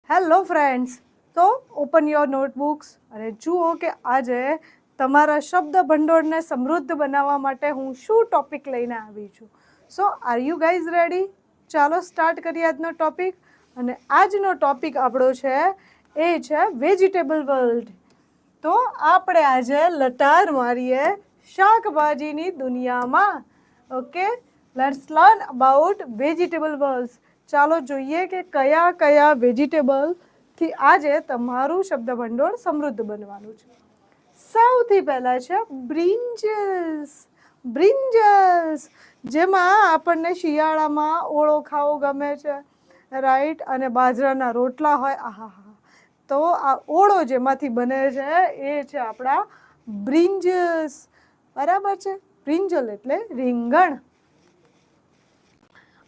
Hello friends, તો open your notebooks અને જુઓ કે આજે તમારા શબ્દ ભંડોળને સમૃદ્ધ બનાવવા માટે હું શું ટોપિક લઈને આવી છું. સો આર યુ ગાઈઝ રેડી? ચાલો સ્ટાર્ટ કરીએ આજનો ટોપિક. અને આજનો ટોપિક આપણો છે એ છે વેજીટેબલ વર્લ્ડ. તો આપણે આજે લટાર મારીએ શાકભાજીની દુનિયામાં. Okay, let's learn about vegetable world. ચાલો જોઈએ કે કયા કયા વેજીટેબલથી આજે તમારું શબ્દ ભંડોળ સમૃદ્ધ બનવાનું છે. સૌથી પહેલા છે બ્રિંજલ્સ. બ્રિંજલ્સ જેમાં આપણને શિયાળામાં ઓળો ખાવો ગમે છે, રાઈટ? અને બાજરાના રોટલા હોય, આહા. તો આ ઓળો જેમાંથી બને છે એ છે આપણા બ્રિંજલ્સ. બરાબર છે? બ્રિંજલ એટલે રીંગણ.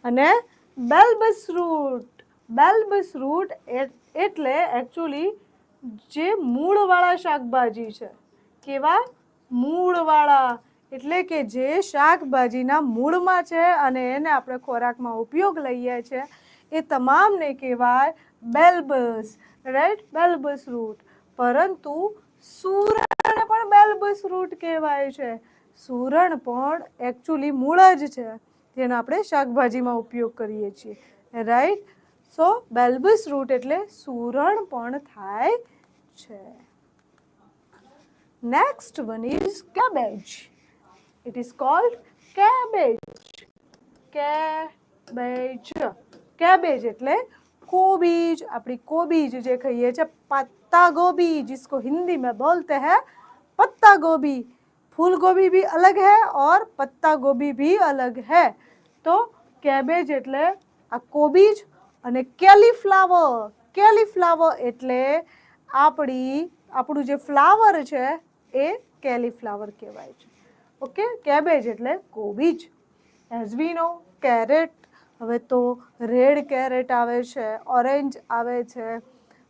અને બલ્બસ રૂટ. બલ્બસ રૂટ એટલે એકચ્યુઅલી જે મૂળવાળા શાકભાજી છે. કેવા? મૂળવાળા. એટલે કે જે શાકભાજીના મૂળમાં છે અને એને આપણે ખોરાકમાં ઉપયોગ લઈએ છીએ એ તમામને કહેવાય બલ્બસ, રાઈટ? બલ્બસ રૂટ. પરંતુ સુરણ પણ બલ્બસ રૂટ કહેવાય છે. સુરણ પણ એકચ્યુઅલી મૂળ જ છે જેનો આપણે શાકભાજીમાં ઉપયોગ કરીએ છીએ, રાઈટ? સો બલ્બસ રૂટ એટલે સુરણ પણ થાય છે. Next one is cabbage. It is called cabbage. Cabbage. Cabbage એટલે કોબીજ. આપણી કોબીજ જે કહીએ છીએ, पत्ता गोभी, जिसको हिंदी में बोलते हैं पत्ता गोभी. फूल गोभी भी अलग है और पत्ता गोभी भी अलग है. तो કેબેજ એટલે આ કોબીજ. અને કેલીફ્લાવર. કેલીફ્લાવર એટલે આપણું જે ફ્લાવર છે એ કેલીફ્લાવર કહેવાય છે. ઓકે, કેબેજ એટલે કોબીજ. As we know carrot. હવે તો રેડ કેરેટ આવે છે, ઓરેન્જ આવે છે,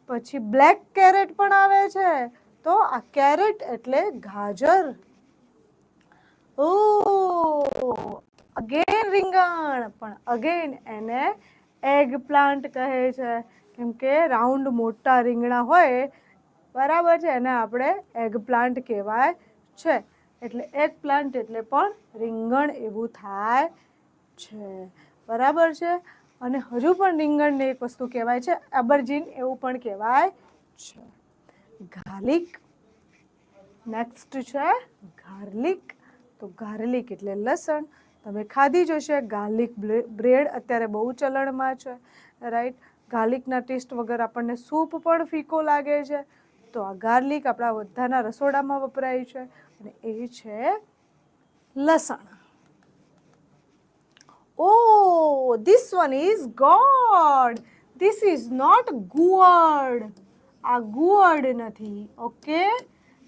પછી બ્લેક કેરેટ પણ આવે છે. તો આ કેરેટ એટલે ગાજર. ઓ અગેન રીંગણ. પણ અગેન એને એગ પ્લાન્ટ કહે છે, કેમ કે રાઉન્ડ મોટા રીંગણા હોય, બરાબર છે, એને આપણે એગ પ્લાન્ટ કહેવાય છે. એટલે એગ પ્લાન્ટ એટલે પણ રીંગણ એવું થાય છે, બરાબર છે? અને હજુ પણ રીંગણને એક વસ્તુ કહેવાય છે એબરજીન, એવું પણ કહેવાય છે. ગાર્લિક. નેક્સ્ટ છે ગાર્લિક. તો ગાર્લિક એટલે લસણ. તમે ખાધી જશે ગાર્લિક બ્રેડ, અત્યારે બહુ ચલણમાં છે, રાઈટ? ગાર્લિકના ટેસ્ટ વગર આપણને સૂપ પણ ફીકો લાગે છે. તો આ ગાર્લિક આપણા બધાના રસોડામાં વપરાય છે અને એ છે લસણ. Oh, this one is gourd. This is not gourd. આ gourd નથી. Okay,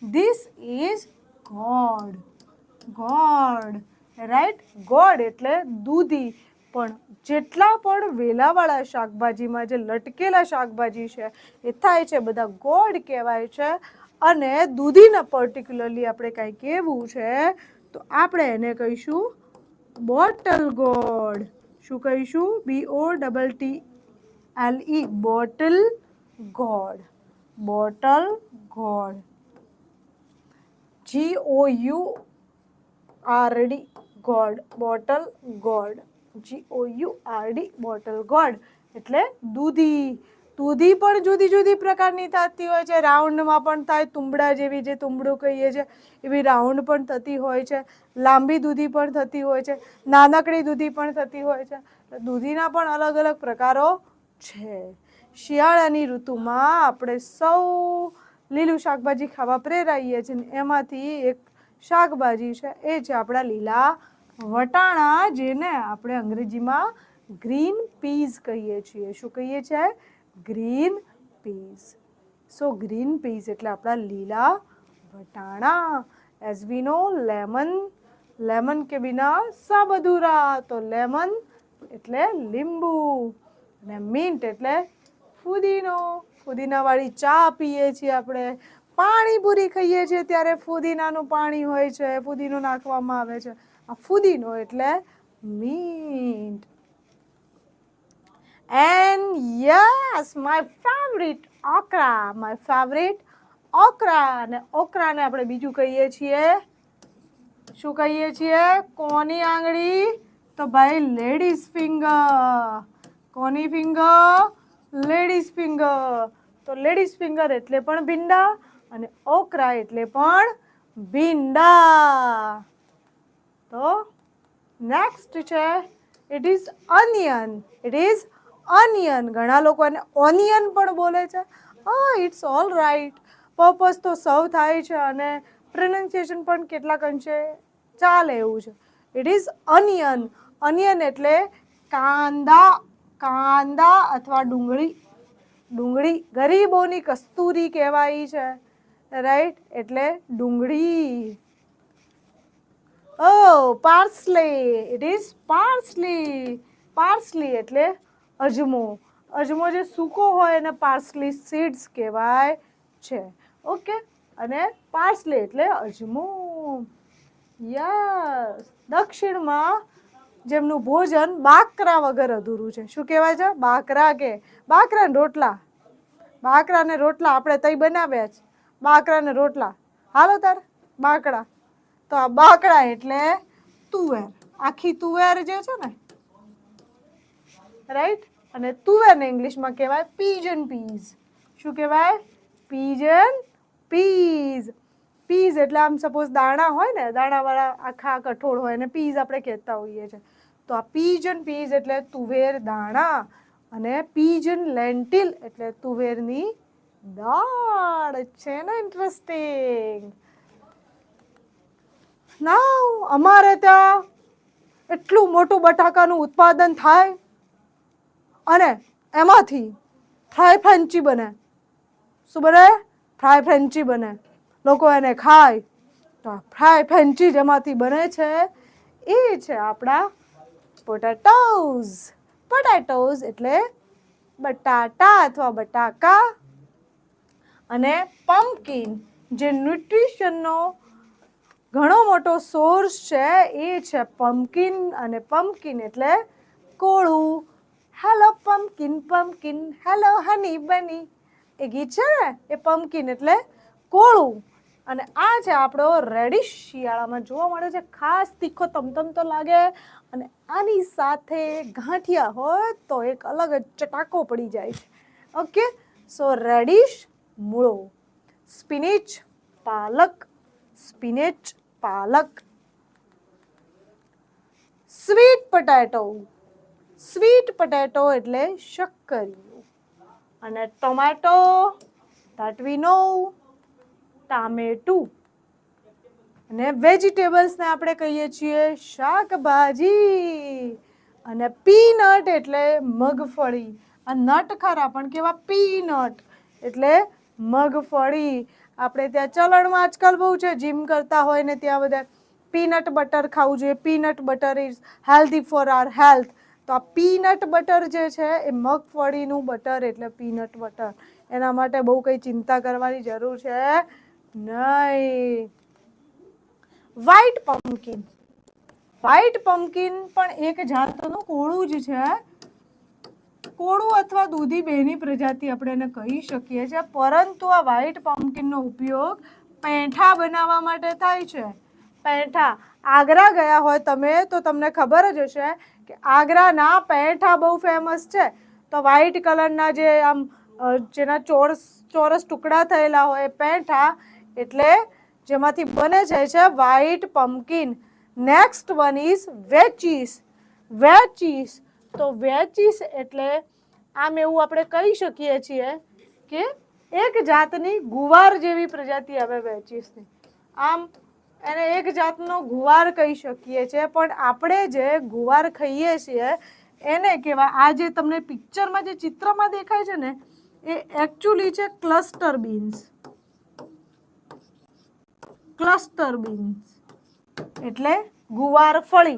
this is gourd. gourd, right? gourd એટલે દૂધી. પણ જેટલા પણ વેલાવાળા શાકભાજીમાં જે લટકેલા શાકભાજી છે એ થાય છે બધા gourd કહેવાય છે. અને દૂધીના પર્ટિક્યુલરલી આપણે કાંઈ કહેવું છે તો આપણે એને કહીશું બોટલ ગોર્ડ. શું કહીશું? BOTTLE. Bottle gourd. Bottle gourd. GOURD gourd. Bottle gourd. GOURD bottle gourd એટલે દૂધી. દૂધી પણ જુદી જુદી પ્રકારની થતી હોય છે. રાઉન્ડમાં પણ થાય, તુંબડા જેવી, જે તુંબડું કહીએ છીએ એવી રાઉન્ડ પણ થતી હોય છે. લાંબી દૂધી પણ થતી હોય છે, નાનકડી દૂધી પણ થતી હોય છે. દૂધીના પણ અલગ અલગ પ્રકારો છે. શિયાળાની ઋતુમાં આપણે સૌ લીલું શાકભાજી ખાવા પ્રેરાઈએ છીએ. એમાંથી એક શાકભાજી છે એ છે આપણા લીલા વટાણા, જેને આપણે અંગ્રેજીમાં ગ્રીન પીઝ કહીએ છીએ. શું કહીએ છીએ? Green peas. So green peas એટલે આપણા લીલા વટાણા. As we know lemon. Lemon કે બિના સબ અધૂરા. તો લેમન એટલે લીંબુ. અને મિન્ટ એટલે ફુદીનો. ફુદીનાવાળી ચા પીએ છીએ આપણે. પાણીપુરી ખાઈએ છીએ ત્યારે ફુદીનાનું પાણી હોય છે, ફુદીનો નાખવામાં આવે છે. આ ફુદીનો એટલે mint. And yes, my favorite okra, my favorite okra. અને okra ને આપણે બીજું કહીએ છીએ, શું કહીએ છીએ? કોની આંગળી? તો ભાઈ લેડીઝ ફિંગર. કોની ફિંગર? Ladies finger. તો લેડીઝ ફિંગર એટલે પણ ભીંડા અને okra એટલે પણ ભીંડા. તો નેક્સ્ટ છે, it is onion. It is onion. ઘણા લોકો એને ઓનિયન પણ બોલે છે. It's all right. પર્પઝ તો સર્વ થાય છે અને પ્રોનાઉન્સિએશન પણ કેટલાક અંશે ચાલે એવું છે. It is onion. ઓનિયન એટલે કાંદા. કાંદા અથવા ડુંગળી. ડુંગળી ગરીબોની કસ્તુરી કહેવાય છે, રાઈટ? એટલે ડુંગળી. Parsley. It is parsley. Parsley એટલે અજમો. અજમો જે સૂકો હોય એને પાર્સલી સીડ્સ કહેવાય છે. ઓકે, અને પાર્સલી એટલે અજમો. યસ. દક્ષિણમાં જેમનું ભોજન બાકરા વગર અધૂરું છે. શું કહેવાય છે? બાકરા. કે બાકરા ને રોટલા. બાકરા ને રોટલા આપણે તઈ બનાવ્યા છે. બાકરા ને રોટલા. હાલો તાર બાકડા. તો આ બાકડા એટલે તુવેર. આખી તુવેર જે છે ને, રાઈટ? અને તુવેરને ઇંગ્લિશમાં કહેવાય પીજન પીઝ. શું કહેવાય? Pigeon Pease. પીઝ એટલે આમ સપોઝ દાણા હોય ને, દાણાવાળા આખા કઠોળ હોય ને પીઝ આપણે કહેતા હોઈએ છીએ. તો આ પીજન પીઝ એટલે તુવેર દાણા, અને પીજન લેન્ટિલ એટલે તુવેરની દાળ. છે ને ઇન્ટરેસ્ટિંગ? નાઉ અમારે ત્યાં એટલું મોટું બટાકાનું ઉત્પાદન થાય અને એમાંથી ફ્રાય ફ્રેન્ચી બને. શું બને? ફ્રાય ફ્રેન્ચી બને. લોકો એને ખાય. તો ફ્રાય ફ્રેન્ચી જેમાંથી બને છે એ છે આપણા પોટેટોઝ. પોટેટોઝ એટલે બટાટા અથવા બટાકા. અને પમ્પકિન જે ન્યુટ્રિશનનો ઘણો મોટો સોર્સ છે એ છે પમ્પકિન. અને પમ્પકિન એટલે કોળું. હેલો પમ્પકિન પમ્પકિન, હેલો હની બની, એ ગીત છે ને, એ પમ્પકિન એટલે કોળું. અને આ છે આપણો રેડિશ. શિયાળામાં જોવા મળે છે. ખાસ તીખો તમતમતો લાગે અને આની સાથે ગાંઠિયા હોય તો એક અલગ જ ચટાકો પડી જાય છે. ઓકે, સો રેડિશ મૂળો. સ્પિનિચ પાલક. સ્પિનેચ પાલક. Sweet potato. સ્વીટ પોટેટો એટલે શક્કરિયું. અને ટોમેટો, that we know. ટામેટું. અને વેજીટેબલ્સને આપણે કહીએ છીએ શાકભાજી. અને પીનટ એટલે મગફળી. આ નટ ખરા પણ કેવા? પીનટ એટલે મગફળી. આપણે ત્યાં ચલણમાં આજકાલ બહુ છે, જીમ કરતા હોય ને ત્યાં બધા પીનટ બટર ખાવું જોઈએ. Peanut butter is healthy for our health. તો આ પીનટ બટર જે છે એ મગફળીનું બટર એટલે પીનટ બટર. એના માટે બહુ કંઈ ચિંતા કરવાની જરૂર છે નહીં. White pumpkin. વ્હાઈટ પમ્પકિન પણ એક જાતનું કોળું જ છે. કોળું અથવા દૂધી બેની પ્રજાતિ આપણે એને કહી શકીએ છીએ. પરંતુ આ વ્હાઈટ પમ્પકિનનો ઉપયોગ પેંઠા બનાવવા માટે થાય છે. પેંઠા. આગ્રા ગયા હોય તમે તો તમને ખબર જ હશે કે આગ્રાના પેંઠા બહુ ફેમસ છે. તો વ્હાઈટ કલરના જે આમ જેના ચોરસ ટુકડા થયેલા હોય પેંઠા એટલે જેમાંથી બને છે white pumpkin. Next one is vetches. Vetches. તો વેચીસ એટલે આમ એવું આપણે કહી શકીએ છીએ કે એક જાતની ગુવાર જેવી પ્રજાતિ આવે વેચીસની. આમ એને એક જાતનો ગુવાર કહી શકીએ છીએ. પણ આપણે જે ગુવાર ખાઈએ છીએ એને કહેવાય, આ જે તમને પિક્ચરમાં જે ચિત્રમાં દેખાય છે ને એ એકચ્યુઅલી છે ક્લસ્ટર બીન્સ. ક્લસ્ટર બીન્સ એટલે गुवार फली.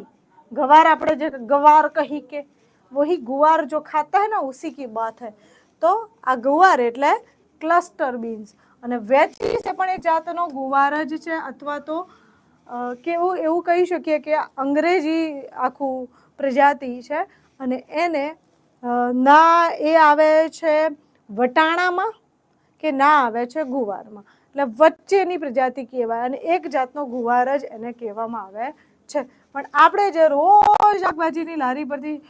गवार આપણે જે गवार कही के वही गुवार जो खाता है ना उसी की बात है. तो आ गुवार એટલે ક્લસ્ટર બીન્સ. અને વેચીસ એ પણ એક જાતનો ગુવાર જ છે અથવા તો કેવું એવું કહી શકીએ કે અંગ્રેજી આખું પ્રજાતિ છે. અને એને ના એ આવે છે વટાણામાં કે ના આવે છે ગુવારમાં. એટલે વચ્ચેની પ્રજાતિ કહેવાય અને એક જાતનો ગુવાર જ એને કહેવામાં આવે છે. પણ આપણે જે રોજ શાકભાજીની લારી પરથી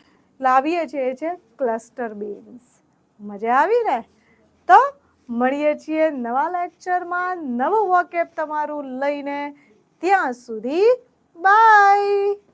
લાવીએ છીએ એ છે ક્લસ્ટર બીન્સ. મજા આવી ને? તો મળીએ છીએ નવા લેક્ચરમાં નવું વોકેબ તમારું લઈને. ત્યાં સુધી બાય.